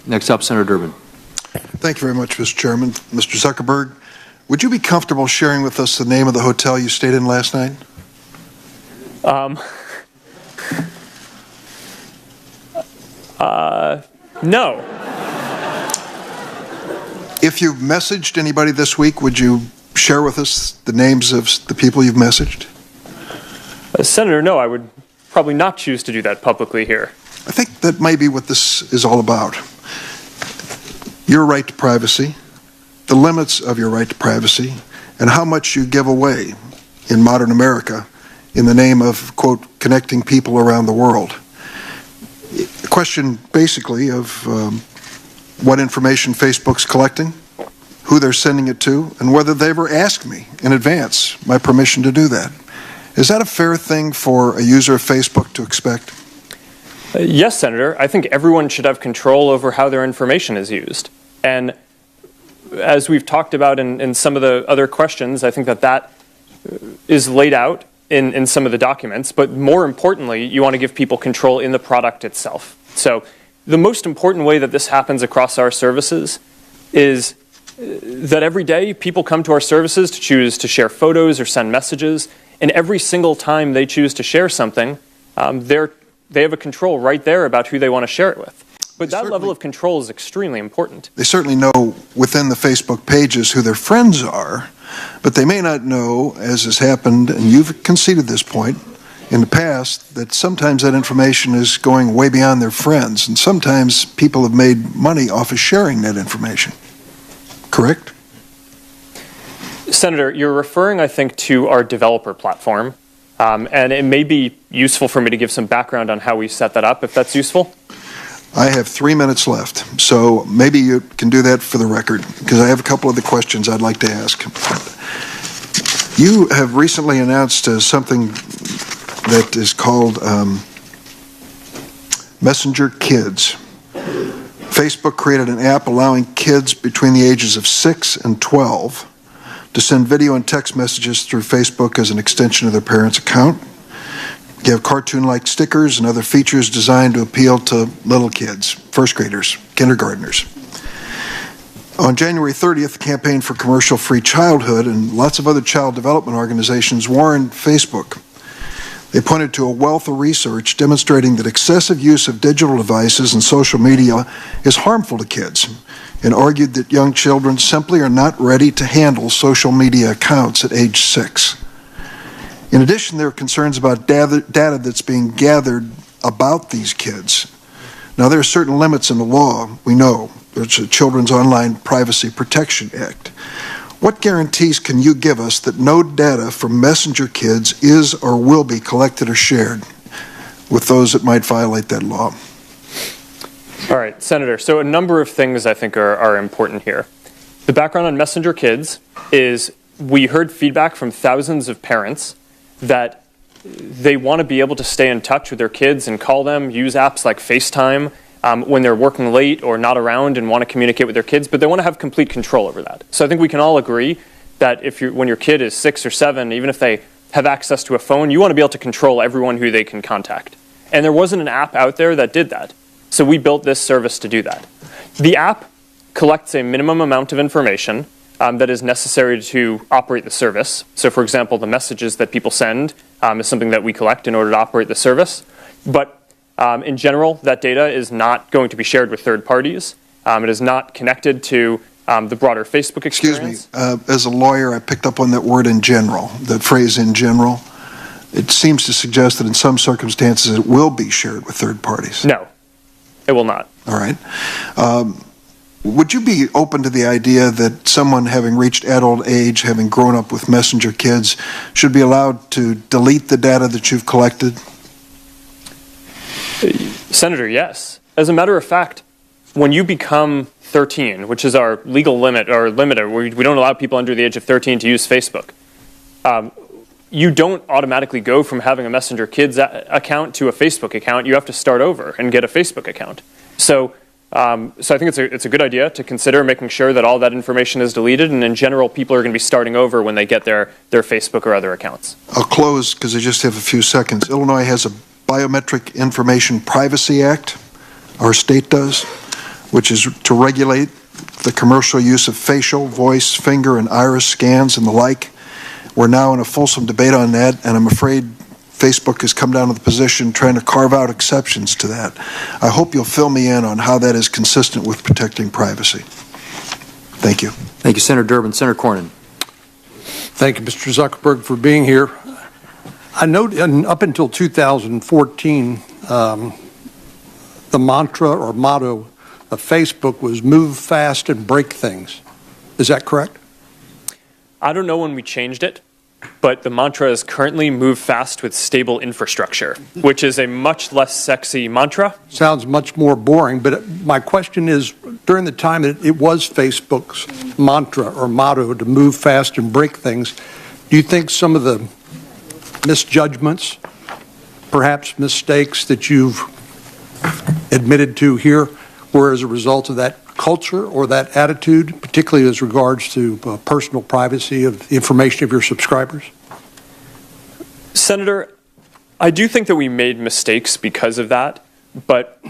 Next up, Senator Durbin. Thank you very much, Mr. Chairman. Mr. Zuckerberg, would you be comfortable sharing with us the name of the hotel you stayed in last night? No. If you've messaged anybody this week, would you share with us the names of the people you've messaged? Senator, no, I would probably not choose to do that publicly here. I think that may be what this is all about. Your right to privacy, the limits of your right to privacy, and how much you give away in modern America in the name of, quote, connecting people around the world. The question basically of what information Facebook's collecting, who they're sending it to, and whether they ever asked me in advance my permission to do that. Is that a fair thing for a user of Facebook to expect? Yes, Senator. I think everyone should have control over how their information is used. And as we've talked about in some of the other questions, I think that is laid out in some of the documents. But more importantly, you want to give people control in the product itself. So the most important way that this happens across our services is that every day people come to our services to choose to share photos or send messages. And every single time they choose to share something, they have a control right there about who they want to share it with. But that level of control is extremely important. They certainly know within the Facebook pages who their friends are, but they may not know, as has happened, and you've conceded this point in the past, that sometimes that information is going way beyond their friends, and sometimes people have made money off of sharing that information. Correct? Senator, you're referring, I think, to our developer platform, and it may be useful for me to give some background on how we set that up, if that's useful. I have 3 minutes left, so maybe you can do that for the record, because I have a couple of the questions I'd like to ask. You have recently announced something that is called Messenger Kids. Facebook created an app allowing kids between the ages of 6 and 12 to send video and text messages through Facebook as an extension of their parents' account. You have cartoon-like stickers and other features designed to appeal to little kids, first graders, kindergartners. On January 30th, the Campaign for Commercial-Free Childhood and lots of other child development organizations warned Facebook. They pointed to a wealth of research demonstrating that excessive use of digital devices and social media is harmful to kids, and argued that young children simply are not ready to handle social media accounts at age 6. In addition, there are concerns about data that's being gathered about these kids. Now, there are certain limits in the law, we know. There's the Children's Online Privacy Protection Act. What guarantees can you give us that no data from Messenger Kids is or will be collected or shared with those that might violate that law? All right, Senator, so a number of things I think are important here. The background on Messenger Kids is we heard feedback from thousands of parents that they want to be able to stay in touch with their kids and call them, use apps like FaceTime when they're working late or not around and want to communicate with their kids, but they want to have complete control over that. So I think we can all agree that when your kid is 6 or 7, even if they have access to a phone, you want to be able to control everyone who they can contact. And there wasn't an app out there that did that. So we built this service to do that. The app collects a minimum amount of information that is necessary to operate the service. So for example, the messages that people send is something that we collect in order to operate the service. But in general, that data is not going to be shared with third parties. It is not connected to the broader Facebook experience. Excuse me, as a lawyer, I picked up on that word in general, that phrase in general. It seems to suggest that in some circumstances it will be shared with third parties. No, it will not. All right. Would you be open to the idea that someone having reached adult age, having grown up with Messenger Kids, should be allowed to delete the data that you've collected? Senator, yes. As a matter of fact, when you become 13, which is our legal limit, or limiter, we don't allow people under the age of 13 to use Facebook, you don't automatically go from having a Messenger Kids account to a Facebook account. You have to start over and get a Facebook account. So I think it's a good idea to consider making sure that all that information is deleted, and in general, people are going to be starting over when they get their Facebook or other accounts. I'll close because I just have a few seconds. Illinois has a Biometric Information Privacy Act. Our state does. which is to regulate the commercial use of facial, voice, finger, and iris scans and the like. We're now in a fulsome debate on that, and I'm afraid Facebook has come down to the position trying to carve out exceptions to that. I hope you'll fill me in on how that is consistent with protecting privacy. Thank you. Thank you, Senator Durbin. Senator Cornyn. Thank you, Mr. Zuckerberg, for being here. I know up until 2014, the mantra or motto of Facebook was move fast and break things. Is that correct? I don't know when we changed it, but the mantra is currently move fast with stable infrastructure, which is a much less sexy mantra. Sounds much more boring, but my question is, during the time that it was Facebook's mantra or motto to move fast and break things, do you think some of the misjudgments, perhaps mistakes that you've admitted to here were as a result of that culture or that attitude, particularly as regards to personal privacy of the information of your subscribers? Senator, I do think that we made mistakes because of that, but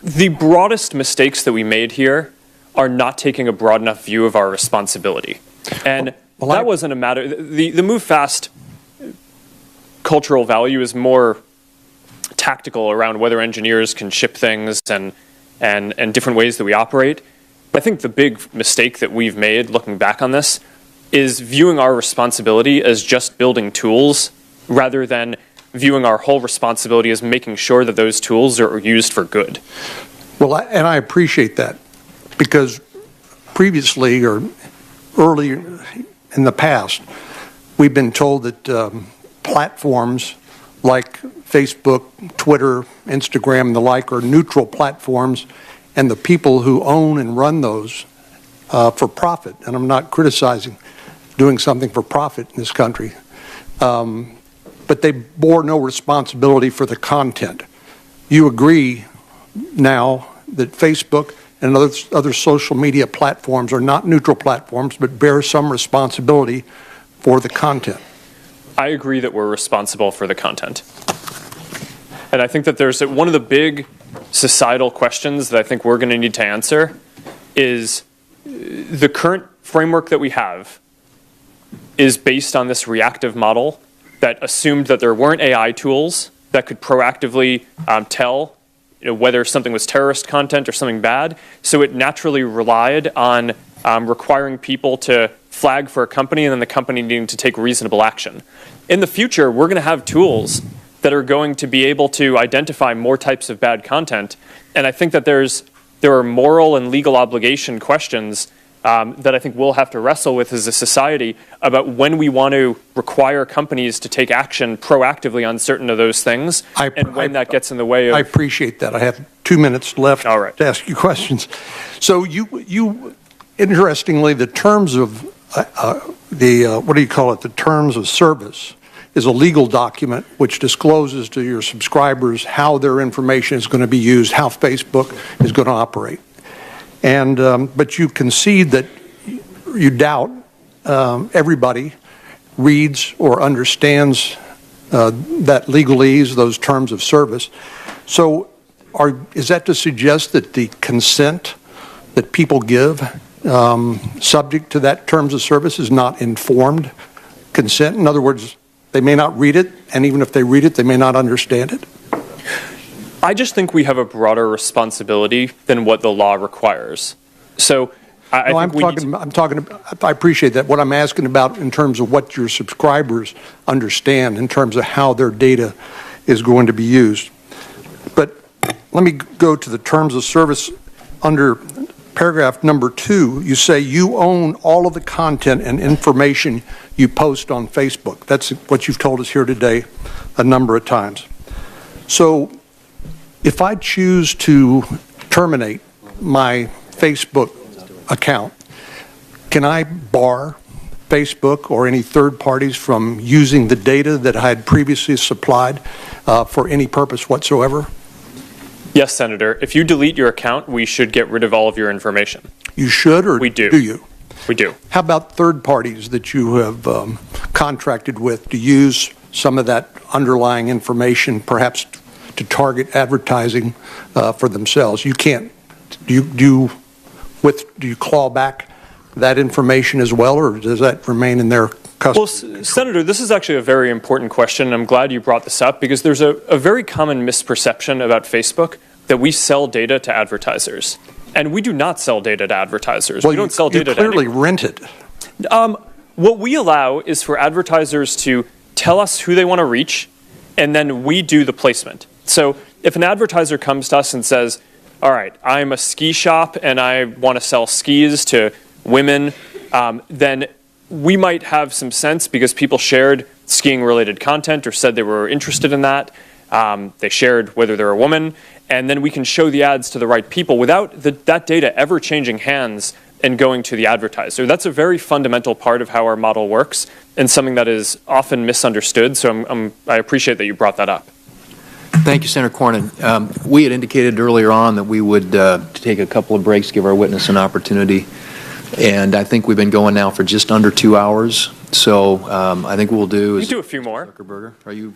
the broadest mistakes that we made here are not taking a broad enough view of our responsibility. And that wasn't a matter. The move fast cultural value is more tactical around whether engineers can ship things and different ways that we operate. But I think the big mistake that we've made looking back on this is viewing our responsibility as just building tools rather than viewing our whole responsibility as making sure that those tools are used for good. Well, and I appreciate that, because previously or earlier in the past, we've been told that platforms like Facebook, Twitter, Instagram, and the like are neutral platforms, and the people who own and run those for profit, and I'm not criticizing doing something for profit in this country, but they bore no responsibility for the content. You agree now that Facebook and other social media platforms are not neutral platforms, but bear some responsibility for the content? I agree that we're responsible for the content. And I think that there's one of the big societal questions that I think we're going to need to answer is the current framework that we have is based on this reactive model that assumed that there weren't AI tools that could proactively tell whether something was terrorist content or something bad. So it naturally relied on requiring people to flag for a company and then the company needing to take reasonable action. In the future, we're going to have tools that are going to be able to identify more types of bad content. And I think that there are moral and legal obligation questions that I think we'll have to wrestle with as a society about when we want to require companies to take action proactively on certain of those things and when that gets in the way of... I appreciate that. I have 2 minutes left to ask you questions. So you interestingly, the terms of what do you call it? The terms of service is a legal document which discloses to your subscribers how their information is going to be used, how Facebook is going to operate. And but you concede that you doubt everybody reads or understands that legalese, those terms of service. So is that to suggest that the consent that people give subject to that terms of service is not informed consent? In other words, they may not read it, and even if they read it, they may not understand it? I just think we have a broader responsibility than what the law requires. So I appreciate that. What I'm asking about in terms of what your subscribers understand in terms of how their data is going to be used. But let me go to the terms of service. Under paragraph number 2, you say you own all of the content and information you post on Facebook. That's what you've told us here today a number of times. So if I choose to terminate my Facebook account, can I bar Facebook or any third parties from using the data that I had previously supplied for any purpose whatsoever? Yes, Senator. If you delete your account, we should get rid of all of your information. You should, or we do. Do you? We do. How about third parties that you have contracted with to use some of that underlying information, perhaps to target advertising for themselves. You can't, do you claw back that information as well, or does that remain in their custody? Well, Senator, this is actually a very important question, and I'm glad you brought this up, because there's a very common misperception about Facebook that we sell data to advertisers. And we do not sell data to advertisers. Well, we don't sell data you clearly to rent it. What we allow is for advertisers to tell us who they want to reach, and then we do the placement. So if an advertiser comes to us and says, all right, I'm a ski shop and I want to sell skis to women, then we might have some sense because people shared skiing related content or said they were interested in that. They shared whether they're a woman, and then we can show the ads to the right people without that data ever changing hands and going to the advertiser. That's a very fundamental part of how our model works and something that is often misunderstood. So I appreciate that you brought that up. Thank you, Senator Cornyn. We had indicated earlier on that we would take a couple of breaks, give our witness an opportunity. And I think we've been going now for just under 2 hours. So I think what we'll do is... You do a few more. Zuckerberg, are you...